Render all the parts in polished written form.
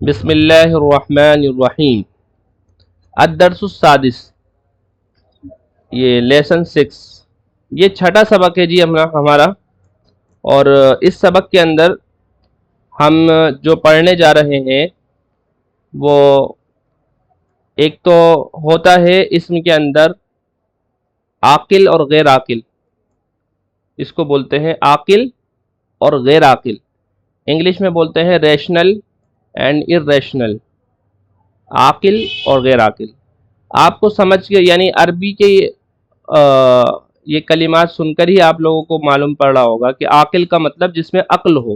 بسم اللہ الرحمن الرحیم۔ الدرس السادس، یہ لیسن 6، یہ چھٹا سبق ہے جی ہمارا۔ اور اس سبق کے اندر ہم جو پڑھنے جا رہے ہیں وہ ایک تو ہوتا ہے اسم کے اندر عاقل اور غیر عاقل، اس کو بولتے ہیں عاقل اور غیر عاقل، انگلش میں بولتے ہیں ریشنل اینڈ ارریشنل، عاقل اور غیر عاقل۔ آپ کو سمجھ کے یعنی عربی کے یہ کلمات سن کر ہی آپ لوگوں کو معلوم پڑ رہا ہوگا کہ عاقل کا مطلب جس میں عقل ہو،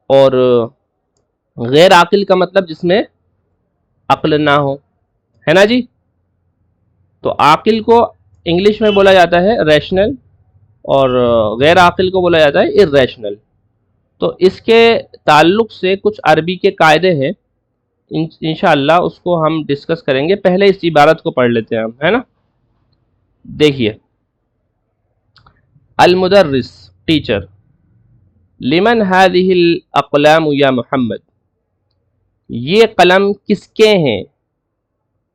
اور غیر عاقل کا مطلب جس میں عقل نہ ہو، ہے نا جی۔ تو عاقل کو انگلش میں بولا جاتا ہے ریشنل اور غیر عاقل کو بولا جاتا ہے ارریشنل۔ تو اس کے تعلق سے کچھ عربی کے قاعدے ہیں، انشاءاللہ اس کو ہم ڈسکس کریں گے۔ پہلے اس عبارت کو پڑھ لیتے ہیں ہم، ہے نا۔ دیکھیے، المدرس ٹیچر، لمن هذه الاقلام یا محمد، یہ قلم کس کے ہیں،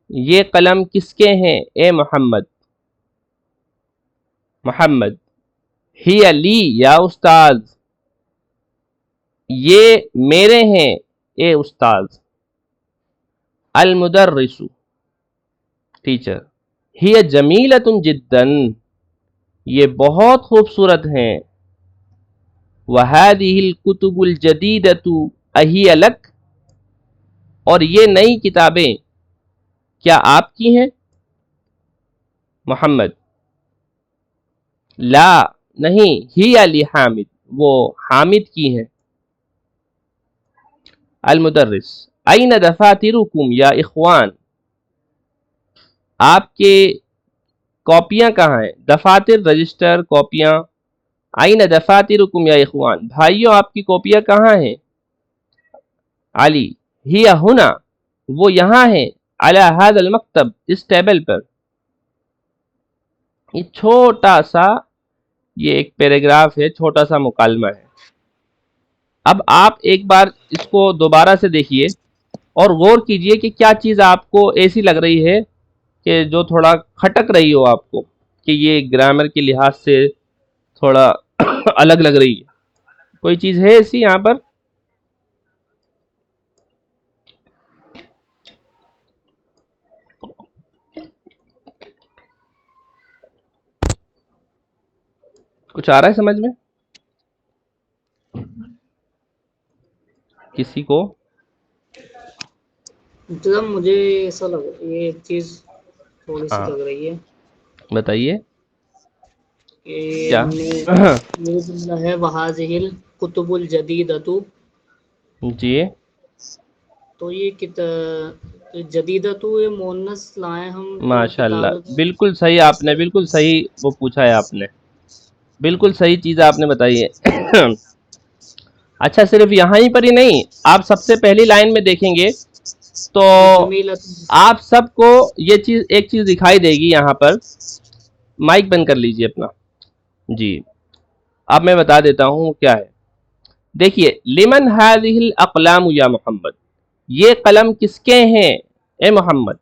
یہ قلم کس کے ہیں اے محمد۔ محمد، ہی لی یا استاذ، یہ میرے ہیں اے استاذ۔ المدرس ٹیچر، ہی جمیلۃ جدا، یہ بہت خوبصورت ہیں۔ وَهَذِهِ الْكُتُبُ الْجَدِيدَةُ أَهِيَ لَكَ، اور یہ نئی کتابیں کیا آپ کی ہیں۔ محمد، لا نہیں، ہی لحامد، وہ حامد کی ہیں۔ المدرس، أَيْنَ دَفَاتِرُكُمْ یا اخوان، آپ کے کاپیاں کہاں ہیں۔ دفاتر رجسٹر، کاپیاں۔ أَيْنَ دَفَاتِرُكُمْ یا اخوان، بھائیوں آپ کی کاپیاں کہاں ہیں۔ علی، ہی ہنا، وہ یہاں ہیں۔ علی هذا المکتب، اس ٹیبل پر۔ یہ چھوٹا سا یہ ایک پیراگراف ہے، چھوٹا سا مکالمہ ہے۔ اب آپ ایک بار اس کو دوبارہ سے دیکھیے اور غور کیجئے کہ کیا چیز آپ کو ایسی لگ رہی ہے کہ جو تھوڑا کھٹک رہی ہو آپ کو، کہ یہ گرامر کے لحاظ سے تھوڑا الگ لگ رہی ہے۔ کوئی چیز ہے ایسی یہاں پر؟ کچھ آ رہا ہے سمجھ میں کسی کو؟ جناب مجھے ایسا لگ رہا ہے یہ چیز تھوڑی سی ہاں لگ رہی ہے بتائیے کہ کیا؟ ہم نے یہ جملہ ہے وَهَذِهِ الْكُتُبُ الْجَدِيدَةُ، جی تو یہ جدیدتو یہ مؤنث لائیں ہم تو ماشاء اللہ، کتاب بالکل صحیح، آپ نے بالکل صحیح وہ پوچھا ہے آپ نے، بالکل صحیح چیز آپ نے بتائی ہے۔ اچھا، صرف یہاں ہی پر ہی نہیں، آپ سب سے پہلی لائن میں دیکھیں گے تو جمیلۃ، آپ سب کو یہ چیز ایک چیز دکھائی دے گی یہاں پر۔ مائک بند کر لیجئے اپنا۔ جی اب میں بتا دیتا ہوں کیا ہے۔ دیکھیے، لمن هذه الاقلام یا محمد، یہ قلم کس کے ہیں اے محمد۔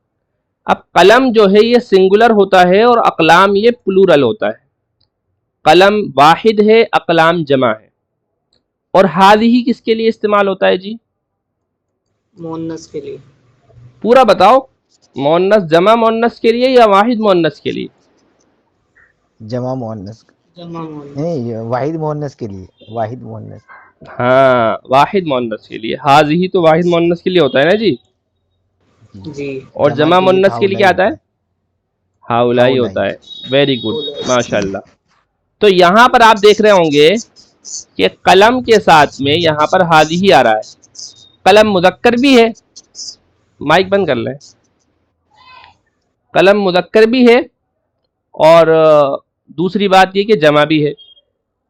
اب قلم جو ہے یہ سنگولر ہوتا ہے اور اقلام یہ پلورل ہوتا ہے۔ قلم واحد ہے، اقلام جمع ہے۔ اور هذه کس کے لیے استعمال ہوتا ہے جی؟ مؤنث کے لیے۔ پورا بتاؤ، مؤنث جمع مؤنث کے لیے یا واحد مؤنث کے لیے؟ جمع مؤنث، جمع مؤنث، نہیں واحد مؤنث کے لیے، واحد مؤنث۔ ہاں واحد مؤنث کے لیے، هذه تو واحد مؤنث کے لیے ہوتا ہے نا جی۔ جی اور جمع کے لیے مؤنث کے لیے کیا آتا ہے؟ ہاؤلائی ہاؤلائی۔ ہوتا ہے۔ ویری گڈ، ماشاءاللہ۔ تو یہاں پر آپ دیکھ رہے ہوں گے کہ قلم کے ساتھ میں یہاں پر هذه آ رہا ہے۔ قلم مذکر بھی ہے، مائک بند کر لیں۔ قلم مذکر بھی ہے اور دوسری بات یہ کہ جمع بھی ہے۔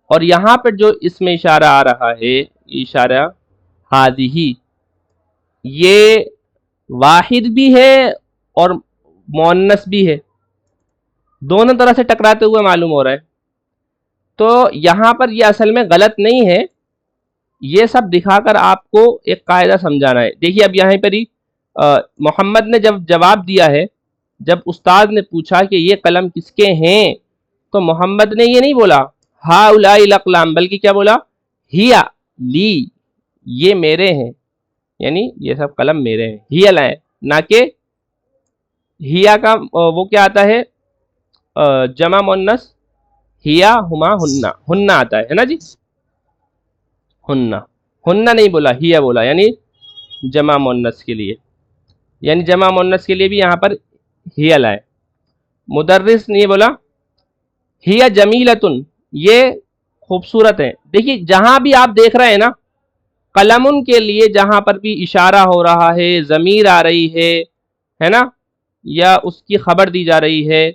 اور یہاں پر جو اس میں اشارہ آ رہا ہے، اشارہ هذه، یہ واحد بھی ہے اور مؤنث بھی ہے، دونوں طرح سے ٹکراتے ہوئے معلوم ہو رہا ہے۔ تو یہاں پر یہ اصل میں غلط نہیں ہے، یہ سب دکھا کر آپ کو ایک قاعدہ سمجھانا ہے. دیکھیے اب یہاں پر ہی محمد نے جب جواب دیا ہے، جب استاد نے پوچھا کہ یہ قلم کس کے ہیں، تو محمد نے یہ نہیں بولا ہا اولائی الاقلام، بلکہ کیا بولا؟ ہیا لی، یہ میرے ہیں، یعنی یہ سب قلم میرے ہیں. ہیا لائے، نہ کہ ہیا کا وہ کیا آتا ہے جمع مؤنث، ہیا ہما ہننا، ہننا آتا ہے نا جی، ہننا، ہننا نہیں بولا، ہیا بولا، یعنی جمع مؤنث کے لیے، یعنی جمع مؤنث کے لیے بھی یہاں پر ہیا لائے. مدرس نے یہ بولا ہیا جمیلتن، یہ خوبصورت ہے. دیکھیے جہاں بھی آپ دیکھ رہے ہیں نا، قلم کے لیے جہاں پر بھی اشارہ ہو رہا ہے، ضمیر آ رہی ہے نا، یا اس کی خبر دی جا رہی ہے،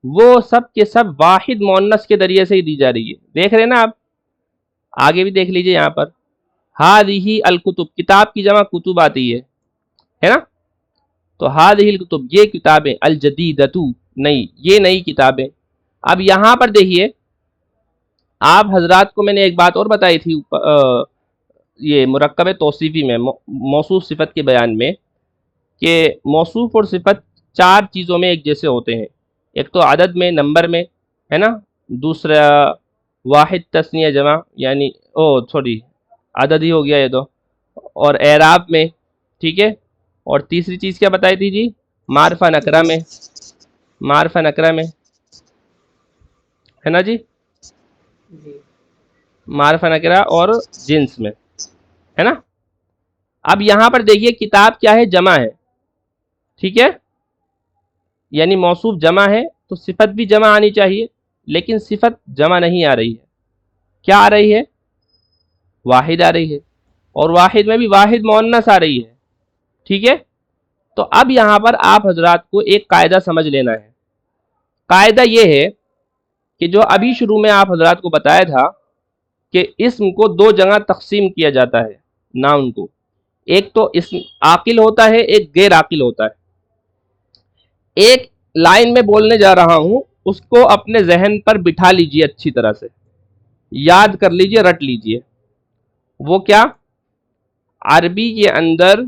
وہ سب کے سب واحد مؤنث کے ذریعے سے ہی دی جا رہی ہے. دیکھ رہے ہیں نا آپ، آگے بھی دیکھ لیجئے یہاں پر ہذہ الکتب، کتاب کی جمع کتب آتی ہے نا، تو ہذہ الکتب، یہ کتابیں، الجدیدۃ، نئی، یہ نئی کتابیں. اب یہاں پر دیکھیے آپ حضرات کو میں نے ایک بات اور بتائی تھی یہ مرکب توصیفی میں، موصوف صفت کے بیان میں، کہ موصوف اور صفت چار چیزوں میں ایک جیسے ہوتے ہیں. ایک تو عدد میں، نمبر میں، ہے نا، دوسرا واحد تثنیہ جمع، یعنی عدد ہی ہو گیا یہ تو، اور اعراب میں، ٹھیک ہے، اور تیسری چیز کیا بتائی تھی جی؟ معرفہ نکرہ میں، معرفہ نکرہ میں، ہے نا جی، جی معرفہ نکرہ اور جنس میں، ہے نا. اب یہاں پر دیکھیے کتاب کیا ہے؟ جمع ہے، ٹھیک ہے، یعنی موصوف جمع ہے تو صفت بھی جمع آنی چاہیے، لیکن صفت جمع نہیں آ رہی ہے. کیا آ رہی ہے؟ واحد آ رہی ہے، اور واحد میں بھی واحد مؤنث آ رہی ہے، ٹھیک ہے. تو اب یہاں پر آپ حضرات کو ایک قاعدہ سمجھ لینا ہے. قاعدہ یہ ہے کہ جو ابھی شروع میں آپ حضرات کو بتایا تھا کہ اسم کو دو جگہ تقسیم کیا جاتا ہے، ناؤن کو، ایک تو اسم عاقل ہوتا ہے، ایک غیر عاقل ہوتا ہے. ایک لائن میں بولنے جا رہا ہوں، اس کو اپنے ذہن پر بٹھا لیجئے، اچھی طرح سے یاد کر لیجئے، رٹ لیجئے. وہ کیا؟ عربی کے اندر،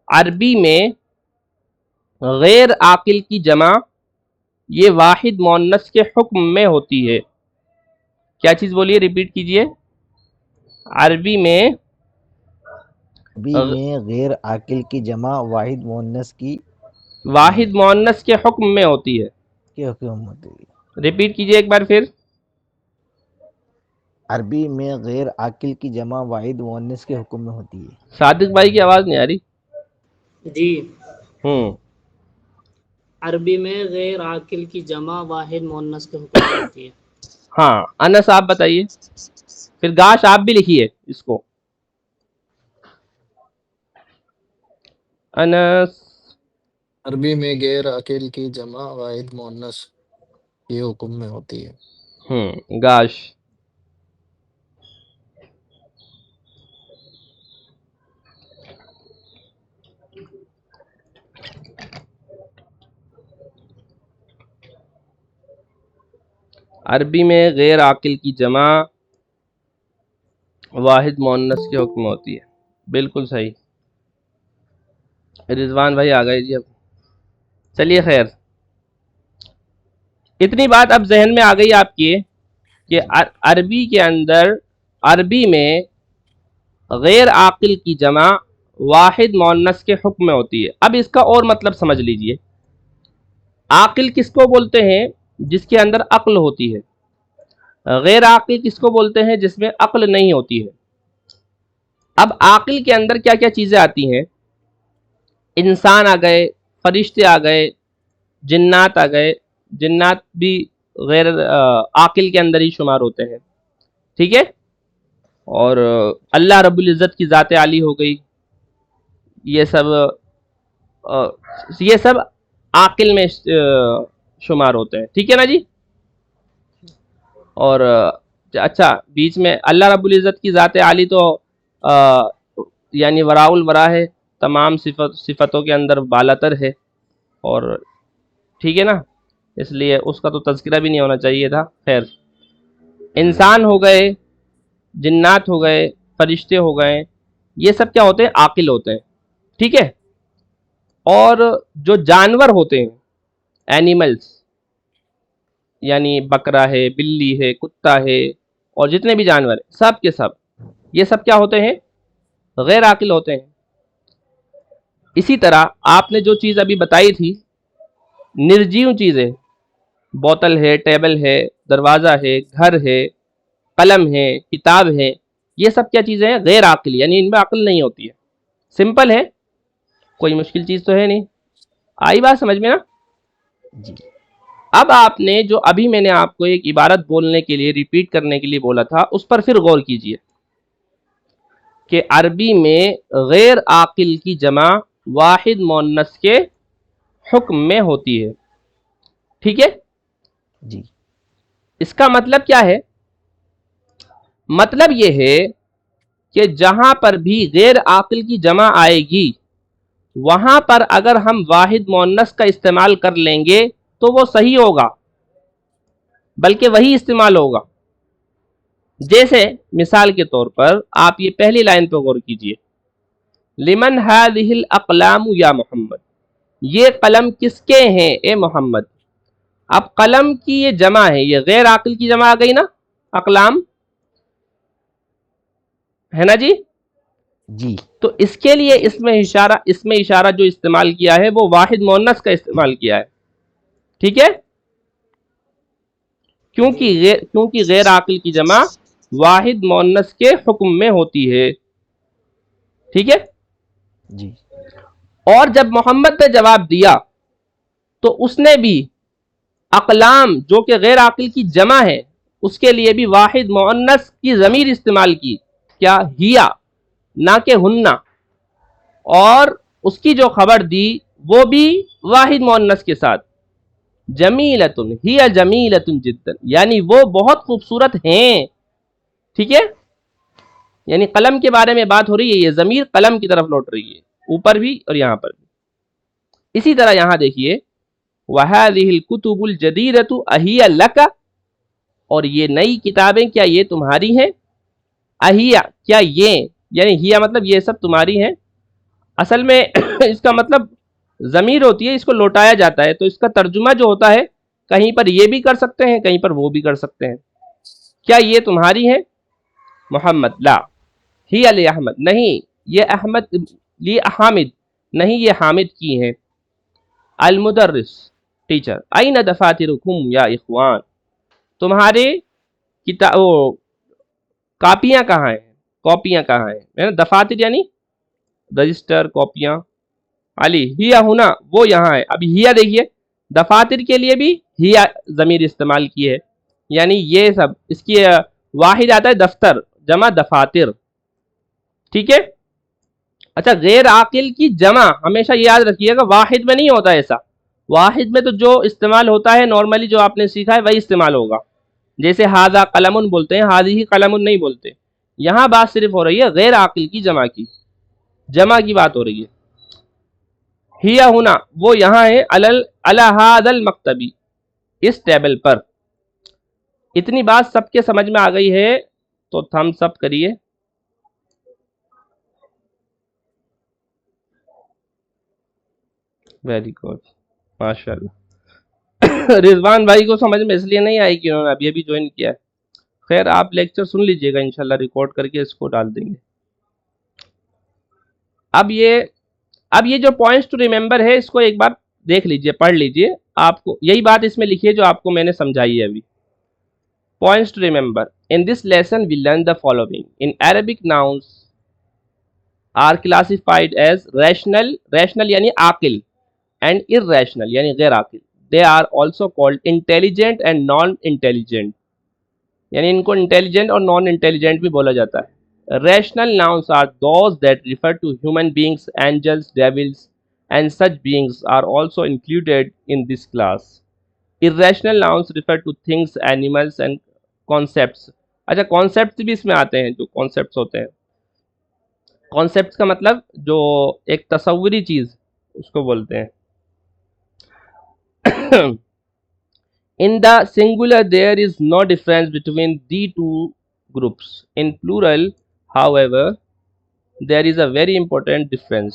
عربی میں غیر عاقل کی جمع یہ واحد مؤنث کے حکم میں ہوتی ہے. کیا چیز بولیے؟ ریپیٹ کیجئے. عربی میں غیر عاقل کی جمع واحد مؤنث کی واحد مؤنث کے حکم میں ہوتی ہے. حکم ہوتی ہے. ریپیٹ کیجئے ایک بار پھر. عربی میں غیر عاقل کی جمع واحد مؤنث کے حکم میں ہوتی ہے. صادق بھائی کی آواز نہیں آ رہی. جی عربی میں غیر عاقل کی جمع واحد مؤنث کے حکم میں ہوتی ہے. ہاں، انس آپ بتائیے، پھر گاش آپ بھی لکھیے اس کو. انس. عربی میں غیر عاقل کی جمع واحد مؤنث کے حکم میں ہوتی ہے. گاش. عربی میں غیر عاقل کی جمع واحد مؤنث کے حکم میں ہوتی ہے. بالکل صحیح. رضوان بھائی آ گئے جی. اب چلیے خیر، اتنی بات اب ذہن میں آ گئی آپ کی کہ عربی کے اندر، عربی میں غیر عاقل کی جمع واحد مؤنث کے حکم میں ہوتی ہے. اب اس کا اور مطلب سمجھ لیجئے. عاقل کس کو بولتے ہیں؟ جس کے اندر عقل ہوتی ہے. غیر عاقل کس کو بولتے ہیں؟ جس میں عقل نہیں ہوتی ہے. اب عاقل کے اندر کیا کیا چیزیں آتی ہیں؟ انسان آ گئے، فرشتے آ گئے، جنات آ گئے. جنات بھی غیر عاقل کے اندر ہی شمار ہوتے ہیں، ٹھیک ہے. اور اللہ رب العزت کی ذات عالی ہو گئی. یہ سب عاقل میں شمار ہوتے ہیں، ٹھیک ہے نا جی. اور اچھا، بیچ میں اللہ رب العزت کی ذات عالی تو یعنی وراء الورا ہے، تمام صفتوں کے اندر بالاتر ہے، اور ٹھیک ہے نا، اس لیے اس کا تو تذکرہ بھی نہیں ہونا چاہیے تھا. خیر، انسان ہو گئے، جنات ہو گئے، فرشتے ہو گئے، یہ سب کیا ہوتے ہیں؟ عاقل ہوتے ہیں، ٹھیک ہے. اور جو جانور ہوتے ہیں، اینیملس، یعنی بکرا ہے، بلی ہے، کتا ہے، اور جتنے بھی جانور ہیں سب کے سب، یہ سب کیا ہوتے ہیں؟ غیر عاقل ہوتے ہیں. اسی طرح آپ نے جو چیز ابھی بتائی تھی، نرجیو چیزیں، بوتل ہے، ٹیبل ہے، دروازہ ہے، گھر ہے، قلم ہے، کتاب ہے، یہ سب کیا چیزیں ہیں؟ غیر عاقل، یعنی ان میں عقل نہیں ہوتی ہے. سمپل ہے، کوئی مشکل چیز تو ہے نہیں. آئی بات سمجھ میں نا؟ جی اب آپ نے جو ابھی میں نے آپ کو ایک عبارت بولنے کے لیے، ریپیٹ کرنے کے لیے بولا تھا، اس پر پھر غور کیجئے کہ عربی میں غیر عاقل کی جمع واحد مؤنث کے حکم میں ہوتی ہے، ٹھیک ہے؟ جی اس کا مطلب کیا ہے؟ مطلب یہ ہے کہ جہاں پر بھی غیر عاقل کی جمع آئے گی، وہاں پر اگر ہم واحد مؤنث کا استعمال کر لیں گے تو وہ صحیح ہوگا، بلکہ وہی استعمال ہوگا. جیسے مثال کے طور پر آپ یہ پہلی لائن پہ غور کیجئے، لمن هذه الاقلام یا محمد، یہ قلم کس کے ہیں اے محمد. اب قلم کی یہ جمع ہے، یہ غیر عاقل کی جمع آ گئی نا، اقلام ہے نا جی. جی تو اس کے لیے اس میں اشارہ جو استعمال کیا ہے وہ واحد مؤنث کا استعمال کیا ہے، ٹھیک ہے؟ کیونکہ غیر عاقل کی جمع واحد مؤنث کے حکم میں ہوتی ہے، ٹھیک ہے؟ جی اور جب محمد نے جواب دیا تو اس نے بھی اقلام جو کہ غیر عاقل کی جمع ہے، اس کے لیے بھی واحد مؤنث کی ضمیر استعمال کی، کیا؟ ہیا، نہ کہ ہننا. اور اس کی جو خبر دی وہ بھی واحد مؤنث کے ساتھ، جمیلتن ہی جمیلتن جدا، یعنی وہ بہت خوبصورت ہیں، ٹھیک ہے؟ یعنی قلم کے بارے میں بات ہو رہی ہے، یہ ضمیر قلم کی طرف لوٹ رہی ہے، اوپر بھی اور یہاں پر بھی. اسی طرح یہاں دیکھیے، وَهَذِهِ الْكُتُبُ الْجَدِيدَةُ أَهِيَ لَكَ، اور یہ نئی کتابیں کیا یہ تمہاری ہیں؟ اہیا، کیا یہ، یعنی ہیا مطلب یہ سب تمہاری ہیں. اصل میں اس کا مطلب ضمیر ہوتی ہے، اس کو لوٹایا جاتا ہے، تو اس کا ترجمہ جو ہوتا ہے کہیں پر یہ بھی کر سکتے ہیں، کہیں پر وہ بھی کر سکتے ہیں. کیا یہ تمہاری ہیں؟ محمد، لا، ہی علی احمد، نہیں یہ احمد، لی حامد، نہیں یہ حامد کی ہیں. المدرس، ٹیچر، این دفاترکم یا اخوان، تمہارے کاپیاں کہاں ہیں؟ کاپیاں کہاں ہیں؟ دفاتر یعنی رجسٹر، کاپیاں. علی ہیا ہونا، وہ یہاں ہے. اب ہیا دیکھیے، دفاتر کے لیے بھی ہیا ضمیر استعمال کی ہے، یعنی یہ سب، اس کی واحد آتا ہے دفتر، جمع دفاتر، ٹھیک ہے؟ اچھا، غیر عاقل کی جمع ہمیشہ یاد رکھیے گا واحد میں نہیں ہوتا ایسا. واحد میں تو جو استعمال ہوتا ہے نارملی جو آپ نے سیکھا ہے وہی استعمال ہوگا. جیسے ہاذا قلم بولتے ہیں، ہاذی قلم نہیں بولتے. یہاں بات صرف ہو رہی ہے غیر عاقل کی جمع کی، جمع کی بات ہو رہی ہے. ہیا ہونا، وہ یہاں ہے، علی ھذا المکتبی، اس ٹیبل پر. اتنی بات سب کے سمجھ میں آ گئی ہے تو تھمس اپ کریے. ویری گڈ، ماشاء اللہ. رضوان بھائی کو سمجھ میں اس لیے نہیں آئی کہ انہوں نے ابھی ابھی جوائن کیا ہے. خیر، آپ لیکچر سن لیجئے گا، انشاءاللہ ریکارڈ کر کے اس کو ڈال دیں گے. اب یہ جو پوائنٹس ٹو ریممبر ہے، اس کو ایک بار دیکھ لیجئے، پڑھ لیجئے. آپ کو یہی بات اس میں لکھیے جو آپ کو میں نے سمجھائی ہے ابھی. Points to remember. In this lesson we learn the following. In Arabic, nouns are classified as rational یعنی عاقل, and irrational یعنی غیر عاقل. They are also called intelligent and non-intelligent. یعنی ان کو intelligent اور non-intelligent بھی بولا جاتا ہے. Rational nouns are those that refer to human beings, angels, devils, and such beings are also included in this class. Irrational nouns refer to things, animals, and concepts. اچھا، concepts بھی اس میں آتے ہیں، جو concepts ہوتے ہیں. concepts کا مطلب جو ایک تصوری چیز، اس کو بولتے ہیں. In the singular there is no difference between the two groups. In plural, however there is a very important difference.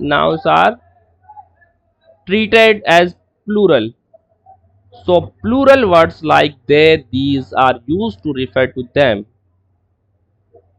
nouns are treated as plural. So plural words like they, these are used to refer to them.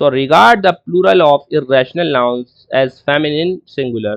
So regard the plural of irrational nouns as feminine singular.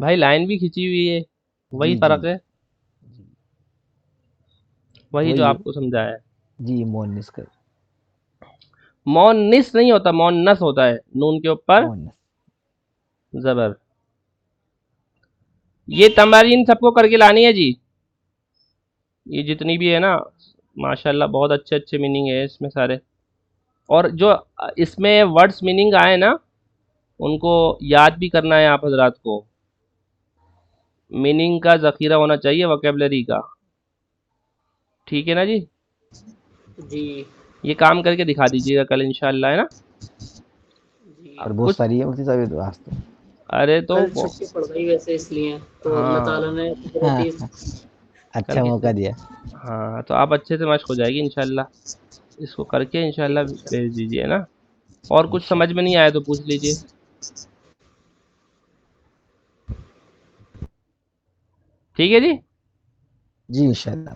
بھائی line بھی کھینچی ہوئی ہے، وہی جی فرق جی ہے، جی وہی جو وہی آپ کو سمجھایا ہے. جی مونس کا مونس نہیں ہوتا، مونس ہوتا ہے، نون کے اوپر مونس. زبر. یہ تمارین سب کو کر کے لانی ہے جی، یہ جتنی بھی ہے نا، ماشاءاللہ بہت اچھے اچھے میننگ ہے اس میں سارے. اور جو اس میں ورڈز میننگ آئے نا ان کو یاد بھی کرنا ہے آپ حضرات کو. میننگ کا ذخیرہ ہونا چاہیے، ووکیبلری کا. ٹھیک ہے نا جی؟ جی یہ کام کر کے دکھا دیجیے گا کل انشاءاللہ، ہے نا؟ جی. اور بہت کچھ ساری ہے مفتی صاحب یہ تو آج تو. ارے تو کل چھٹی پڑ گئی ویسے اس لیے، تو اللہ ہاں تعالیٰ نے ہاں قدرتی کل اچھا کے موقع دیا. ہاں تو آپ اچھے سے مشق ہو جائے گی انشاءاللہ. اس کو کر کے انشاءاللہ بھیج دیجیے نا. اور کچھ سمجھ میں نہیں آیا تو پوچھ لیجیے. ٹھیک ہے جی. جی انشاءاللہ.